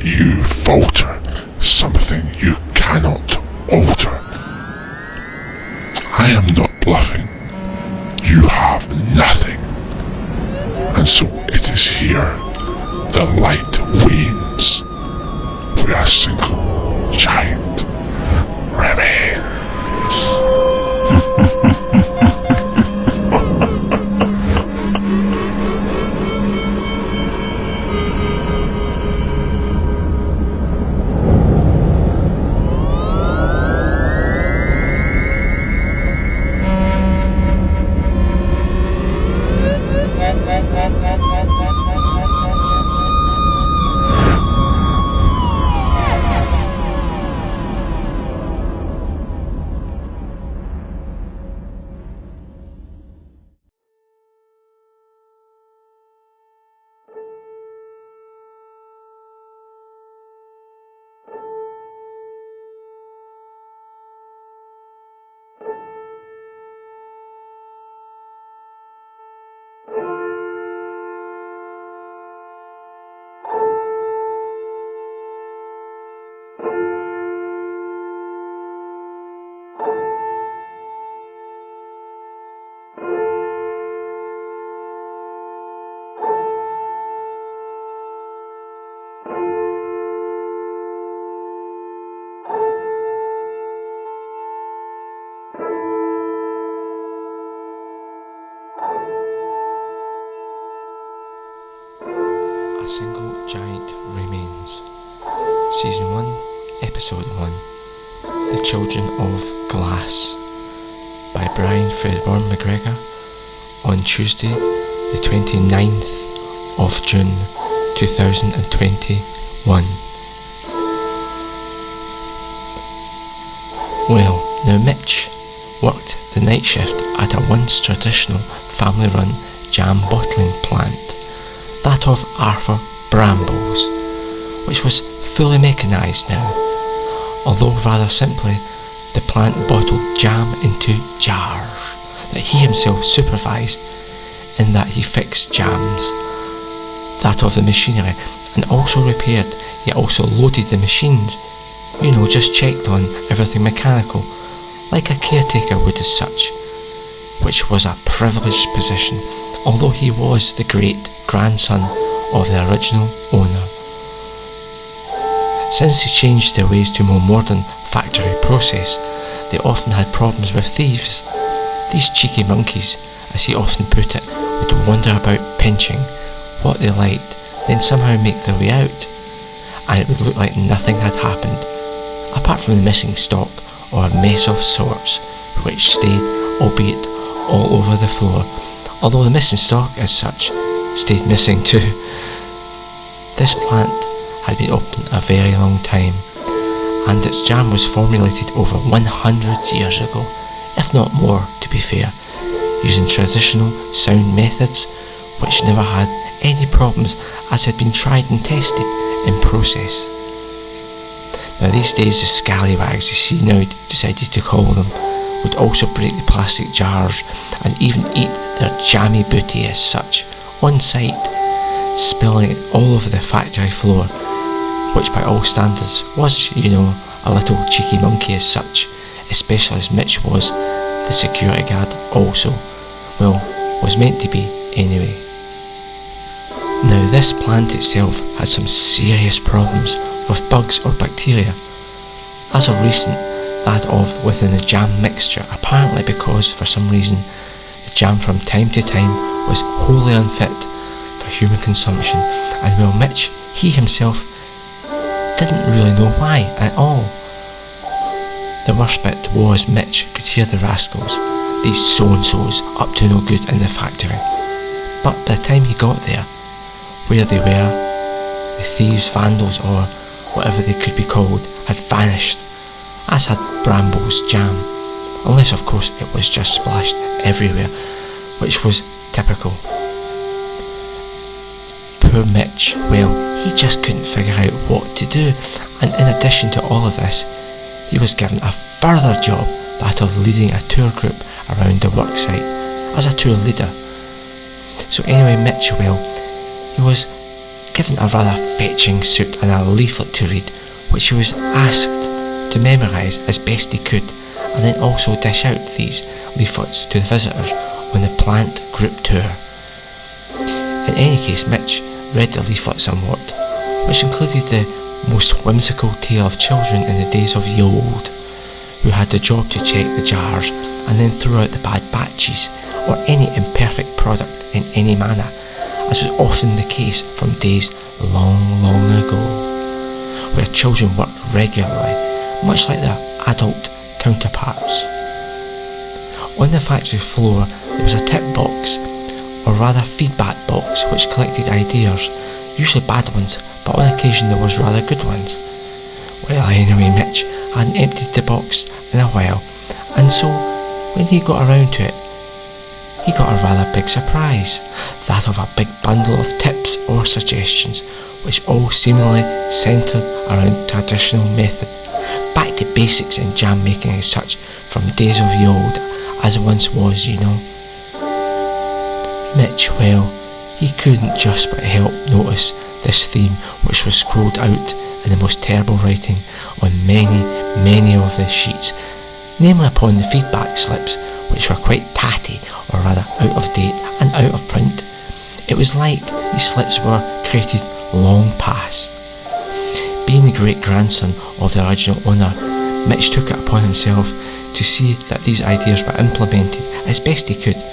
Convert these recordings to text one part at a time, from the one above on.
You falter, something you cannot alter. I am not bluffing. You have nothing. And so it is here the light wanes, where a single giant remains. A Single Giant Remains. Season 1, Episode 1. The Children of Glass. By Brian Fredborn MacGregor. On Tuesday, the 29th of June 2021. Well, now Mitch worked the night shift at a once traditional family-run jam bottling plant, that of Arthur Brambles, which was fully mechanised now, although rather simply the plant bottled jam into jars that he himself supervised, in that he fixed jams, that of the machinery, and also repaired, yet also loaded the machines, just checked on everything mechanical, like a caretaker would as such, which was a privileged position, although he was the great-grandson of the original owner. Since he changed their ways to a more modern factory process, they often had problems with thieves. These cheeky monkeys, as he often put it, would wander about pinching what they liked, then somehow make their way out, and it would look like nothing had happened, apart from the missing stock or a mess of sorts, which stayed, albeit all over the floor, although the missing stock as such stayed missing too. This plant had been open a very long time, and its jam was formulated over 100 years ago, if not more to be fair, using traditional sound methods which never had any problems, as had been tried and tested in process. Now these days the scallywags, as he now decided to call them, would also break the plastic jars and even eat their jammy booty as such, on sight, spilling it all over the factory floor, which by all standards was, a little cheeky monkey as such, especially as Mitch was the security guard also, was meant to be anyway. Now this plant itself had some serious problems with bugs or bacteria, as of recent that of within the jam mixture, apparently because for some reason the jam from time to time was wholly unfit for human consumption, and Mitch, he himself, didn't really know why at all. The worst bit was Mitch could hear the rascals, these so-and-sos up to no good in the factory, but by the time he got there, where they were, the thieves, vandals, or whatever they could be called, had vanished, as had Brambles' jam, unless of course it was just splashed everywhere, which was typical. Poor Mitch, he just couldn't figure out what to do, and in addition to all of this, he was given a further job, that of leading a tour group around the worksite, as a tour leader. So anyway, Mitch, he was given a rather fetching suit and a leaflet to read, which he was asked to memorise as best he could, and then also dish out these leaflets to the visitors on the plant group tour. In any case, Mitch read the leaflet somewhat, which included the most whimsical tale of children in the days of ye old, who had the job to check the jars and then throw out the bad batches or any imperfect product in any manner, as was often the case from days long, long ago, where children worked regularly, much like their adult counterparts. On the factory floor there was a tip box, or rather feedback box, which collected ideas, usually bad ones, but on occasion there was rather good ones. Well, anyway, Mitch hadn't emptied the box in a while, and so when he got around to it, he got a rather big surprise, that of a big bundle of tips or suggestions, which all seemingly centred around traditional method, back to basics in jam making and such, from days of ye old, as once was, you know. Mitch, well, he couldn't just but help notice this theme, which was scrawled out in the most terrible writing on many, many of the sheets, namely upon the feedback slips, which were quite tatty, or rather out of date and out of print. It was like these slips were created long past. Being the great-grandson of the original owner, Mitch took it upon himself to see that these ideas were implemented as best he could.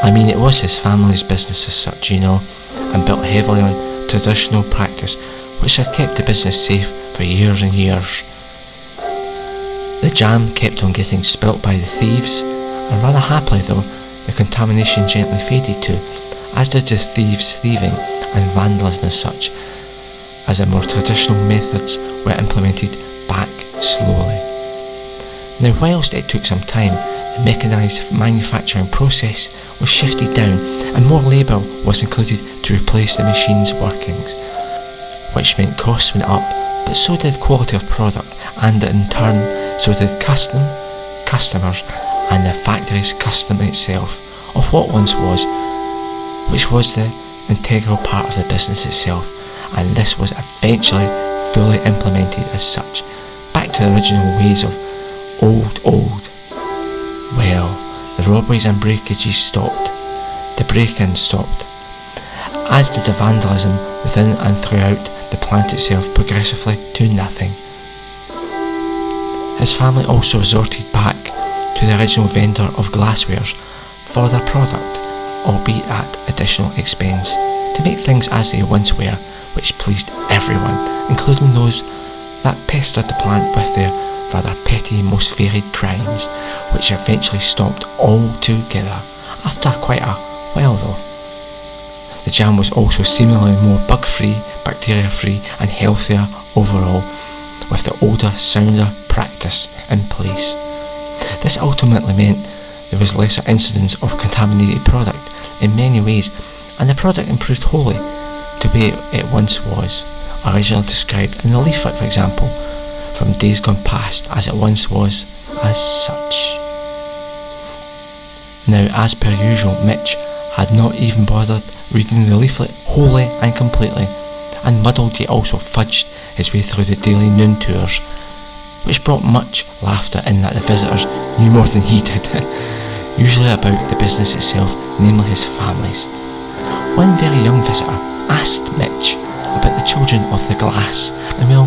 I mean, it was his family's business as such, you know, and built heavily on traditional practice, which had kept the business safe for years and years. The jam kept on getting spilt by the thieves, and rather happily though, the contamination gently faded too, as did the thieves' thieving and vandalism as such, as the more traditional methods were implemented back slowly. Now, whilst it took some time, the mechanised manufacturing process was shifted down and more labour was included to replace the machine's workings, which meant costs went up, but so did quality of product, and in turn so did customers and the factory's custom itself of what once was, which was the integral part of the business itself, and this was eventually fully implemented as such, back to the original ways of old. Well, the robberies and breakages stopped, the break-ins stopped, as did the vandalism within and throughout the plant itself, progressively to nothing. His family also resorted back to the original vendor of glasswares for their product, albeit at additional expense, to make things as they once were, which pleased everyone, including those that pestered the plant with their rather petty, most varied crimes, which eventually stopped altogether, after quite a while though. The jam was also seemingly more bug-free, bacteria-free and healthier overall, with the older, sounder practice in place. This ultimately meant there was lesser incidence of contaminated product in many ways, and the product improved wholly to the way it once was, originally described in the leaflet, for example, from days gone past as it once was, as such. Now, as per usual, Mitch had not even bothered reading the leaflet wholly and completely, and muddled yet also fudged his way through the daily noon tours, which brought much laughter in that the visitors knew more than he did, usually about the business itself, namely his family's. One very young visitor asked Mitch about the children of the glass, and well,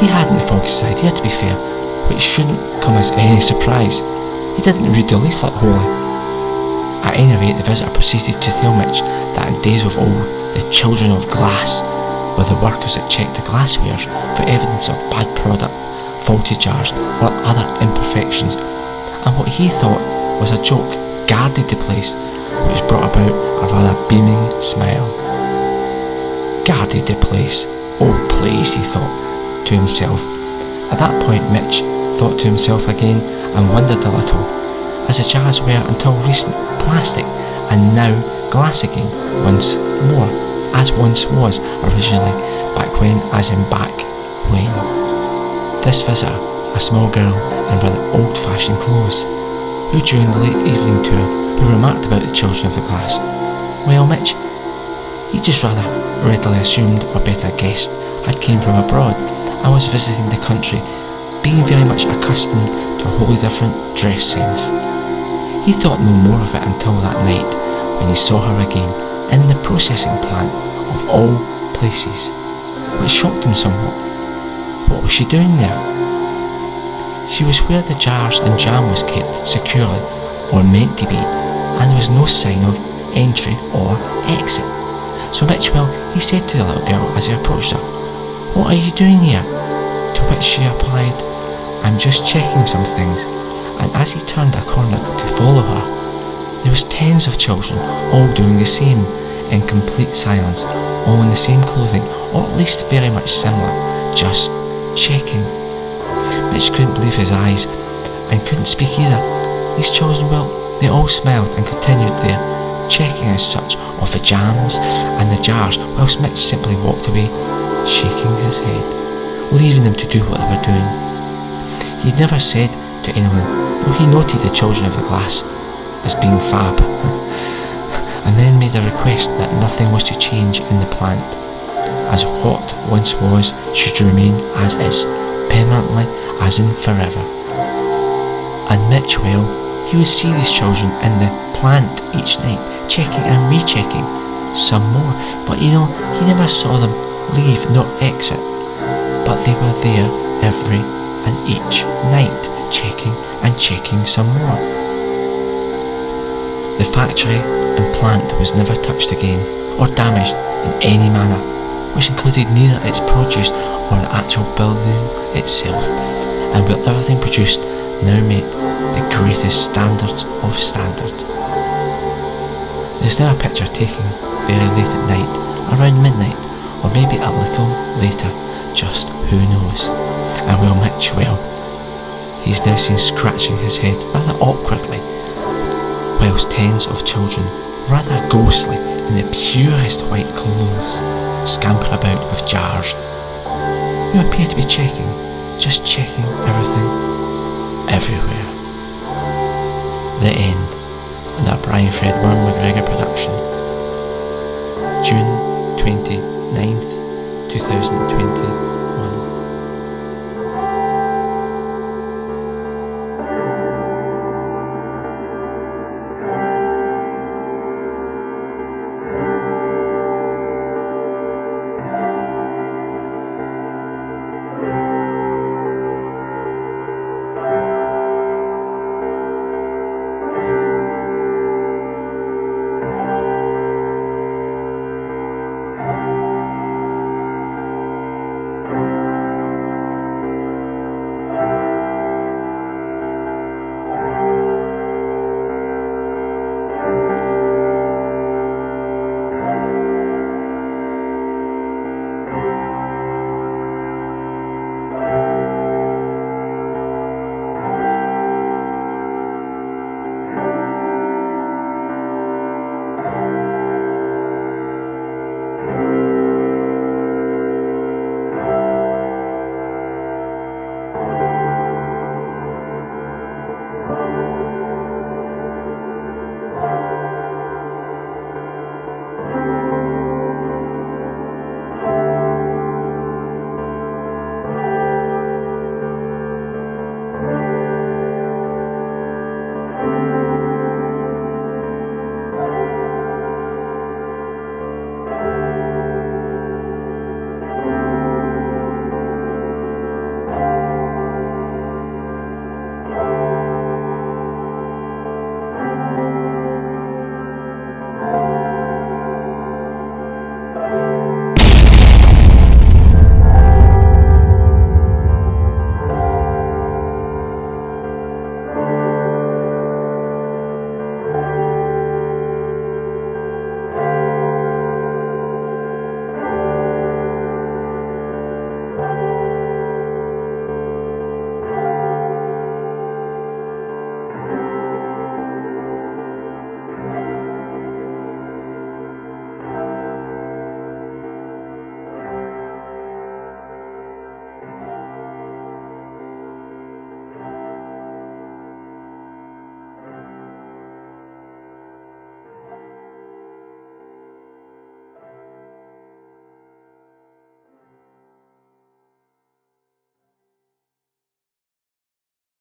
he hadn't the foggiest idea, to be fair, which shouldn't come as any surprise. He didn't read the leaflet wholly. At any rate, the visitor proceeded to tell Mitch that in days of old, the children of glass were the workers that checked the glasswares for evidence of bad product, faulty jars, or other imperfections, and what he thought was a joke guarded the place, which brought about a rather beaming smile. Guarded the place? Oh please, he thought to himself. At that point Mitch thought to himself again and wondered a little, as the jars were until recent plastic and now glass again once more, as once was originally, back when, as in back when. This visitor, a small girl in rather old-fashioned clothes, who during the late evening tour, who remarked about the children of the glass. Well, Mitch, He just rather readily assumed, or better guessed, I came from abroad and was visiting the country, being very much accustomed to a wholly different dress sense. He thought no more of it until that night, when he saw her again in the processing plant of all places, which shocked him somewhat. What was she doing there? She was where the jars and jam was kept securely, or meant to be, and there was no sign of entry or exit. So Mitchell, he said to the little girl as he approached her, "What are you doing here?" To which she replied, "I'm just checking some things." And as he turned a corner to follow her, there was tens of children, all doing the same, in complete silence, all in the same clothing, or at least very much similar, just checking. Mitch couldn't believe his eyes, and couldn't speak either. These children, well, they all smiled and continued their checking as such of the jams and the jars, whilst Mitch simply walked away, shaking his head, leaving them to do what they were doing. He'd never said to anyone, though he noted the children of the glass as being fab, and then made a request that nothing was to change in the plant, as what once was should remain as is, permanently, as in forever. And Mitch, well, he would see these children in the plant each night, checking and rechecking, some more, but he never saw them leave nor exit, but they were there every and each night, checking and checking some more. The factory and plant was never touched again, or damaged in any manner, which included neither its produce or the actual building itself, and where everything produced now met the greatest standards of standards. There's now a picture taken very late at night, around midnight, or maybe a little later, just who knows. And well, Mitch, well, he's now seen scratching his head rather awkwardly, whilst tens of children, rather ghostly, in the purest white clothes, scamper about with jars, who appear to be checking, just checking everything, everywhere. The end. Another Brian Fred Warren MacGregor production. June 29th, 2020.